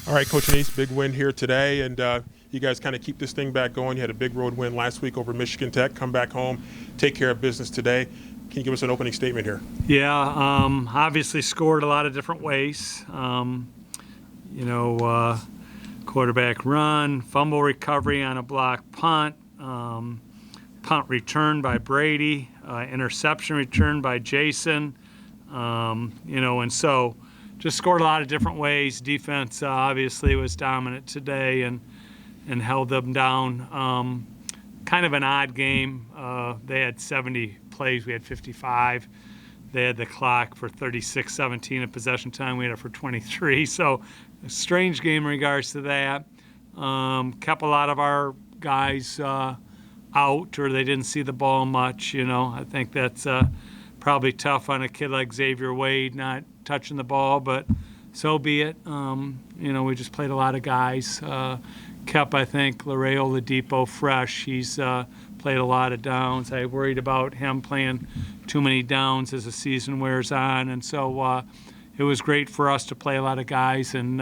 All right, Coach Annese, big win here today, and you guys kind of keep this thing back going. You had a big road win last week over Michigan Tech. Come back home, take care of business today. Can you give us an opening statement here? Yeah, obviously scored a lot of different ways. Quarterback run, fumble recovery on a block punt, punt return by Brady, interception return by Jason, and so just scored a lot of different ways. Defense obviously was dominant today and held them down. Kind of an odd game. They had 70 plays, we had 55. They had the clock for 36-17 of possession time. We had it for 23. So a strange game in regards to that. Kept a lot of our guys out, or they didn't see the ball much. I think that's probably tough on a kid like Xavier Wade not touching the ball, but so be it. We just played a lot of guys. Kept, I think, Larejo Ladipo fresh. He's played a lot of downs. I worried about him playing too many downs as the season wears on, and so it was great for us to play a lot of guys, and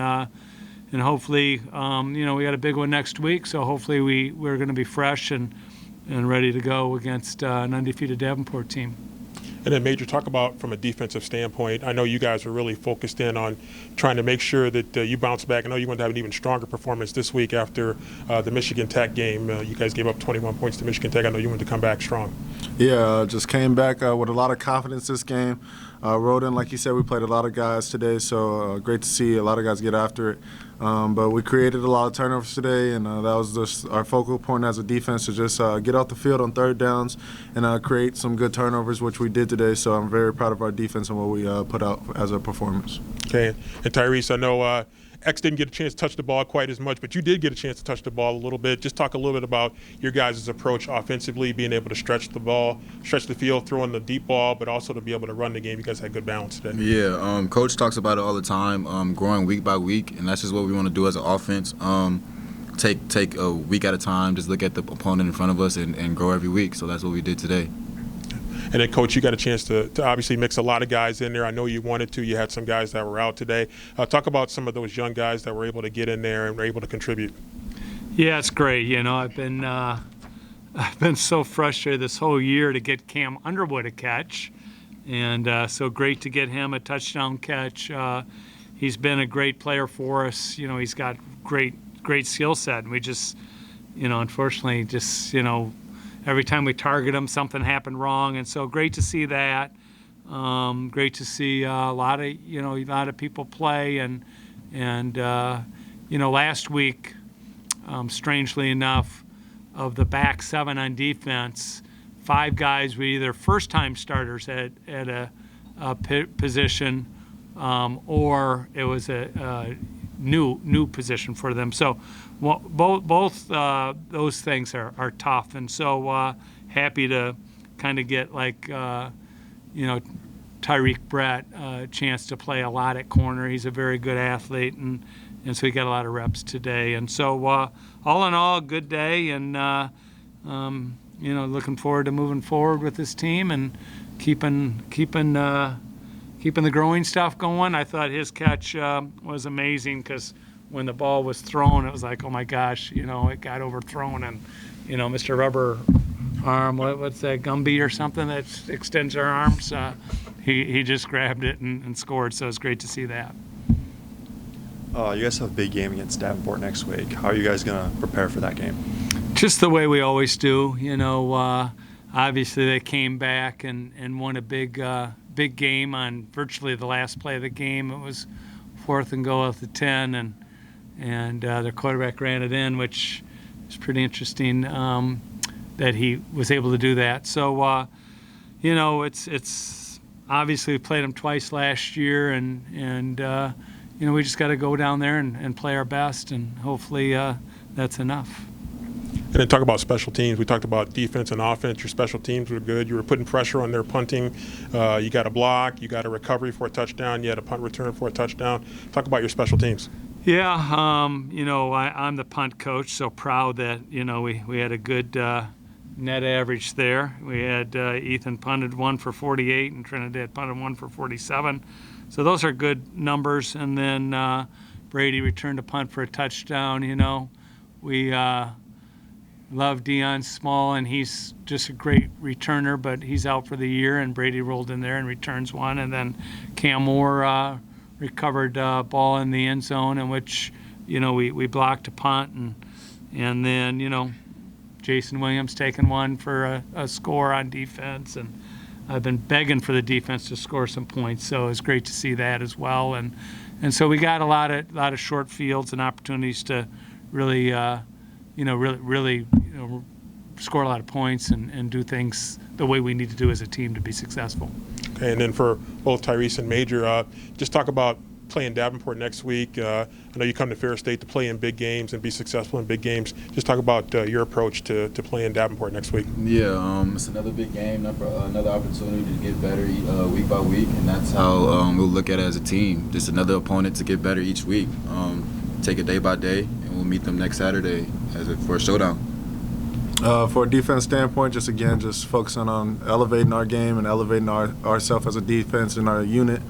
hopefully, we got a big one next week, so hopefully we're going to be fresh and ready to go against an undefeated Davenport team. And then, Major, talk about from a defensive standpoint. I know you guys are really focused in on trying to make sure that you bounce back. I know you're going to have an even stronger performance this week after the Michigan Tech game. You guys gave up 21 points to Michigan Tech. I know you wanted to come back strong. Yeah, just came back with a lot of confidence this game. Rode in, like you said, we played a lot of guys today, so great to see a lot of guys get after it. But we created a lot of turnovers today, and that was just our focal point as a defense to just get off the field on third downs and create some good turnovers, which we did today. So I'm very proud of our defense and what we put out as a performance. Okay, and Tyrese, I know X didn't get a chance to touch the ball quite as much, but you did get a chance to touch the ball a little bit. Just talk a little bit about your guys' approach offensively, being able to stretch the field, throwing the deep ball, but also to be able to run the game. You guys had good balance today. Yeah, Coach talks about it all the time, growing week by week, and that's just what we want to do as an offense. Take a week at a time, just look at the opponent in front of us and grow every week. So that's what we did today. And then, Coach, you got a chance to obviously mix a lot of guys in there. I know you wanted to. You had some guys that were out today. Talk about some of those young guys that were able to get in there and were able to contribute. Yeah, it's great. I've been so frustrated this whole year to get Cam Underwood a catch, and so great to get him a touchdown catch. He's been a great player for us. He's got great skill set, and we just, unfortunately, just every time we target him, something happened wrong, and so great to see that. Great to see a lot of people play, and last week, strangely enough, of the back seven on defense, 5 guys were either first-time starters at a position, or it was a new position for them. So both those things are tough, and so happy to kind of get Tyreek Brett a chance to play a lot at corner. He's a very good athlete, and so he got a lot of reps today. And so all in all, good day, and looking forward to moving forward with this team and keeping the growing stuff going. I thought his catch was amazing because when the ball was thrown, it was like, oh my gosh, it got overthrown, and Mr. Rubber Arm, what's that, Gumby or something that extends our arms? He just grabbed it and scored. So it's great to see that. You guys have a big game against Davenport next week. How are you guys going to prepare for that game? Just the way we always do. Obviously they came back and won a big game on virtually the last play of the game. It was 4th and goal at the 10, and their quarterback ran it in, which is pretty interesting that he was able to do that. So, it's obviously we played them twice last year, and we just got to go down there and play our best, and hopefully that's enough. And then talk about special teams. We talked about defense and offense. Your special teams were good. You were putting pressure on their punting. You got a block. You got a recovery for a touchdown. You had a punt return for a touchdown. Talk about your special teams. Yeah, I'm the punt coach, so proud that, we had a good net average there. We had Ethan punted 1 for 48 and Trinidad punted 1 for 47. So those are good numbers. And then Brady returned a punt for a touchdown. We love Deion Small, and he's just a great returner, but he's out for the year, and Brady rolled in there and returns one. And then Cam Moore recovered ball in the end zone, in which we blocked a punt, and then Jason Williams taking one for a score on defense, and I've been begging for the defense to score some points, so it's great to see that as well. And so we got a lot of short fields and opportunities to really really score a lot of points and do things the way we need to do as a team to be successful. Okay, and then for both Tyrese and Major, just talk about playing Davenport next week. I know you come to Ferris State to play in big games and be successful in big games. Just talk about your approach to playing Davenport next week. Yeah, it's another big game, another opportunity to get better week by week, and that's how we'll look at it as a team. Just another opponent to get better each week. Take it day by day, and we'll meet them next Saturday for a showdown. For a defense standpoint, just focusing on elevating our game and elevating ourselves as a defense in our unit,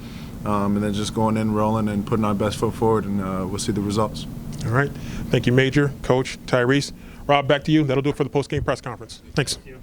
and then just going in, rolling, and putting our best foot forward, and we'll see the results. All right. Thank you, Major, Coach, Tyrese. Rob, back to you. That'll do it for the post-game press conference. Thanks. Thank you.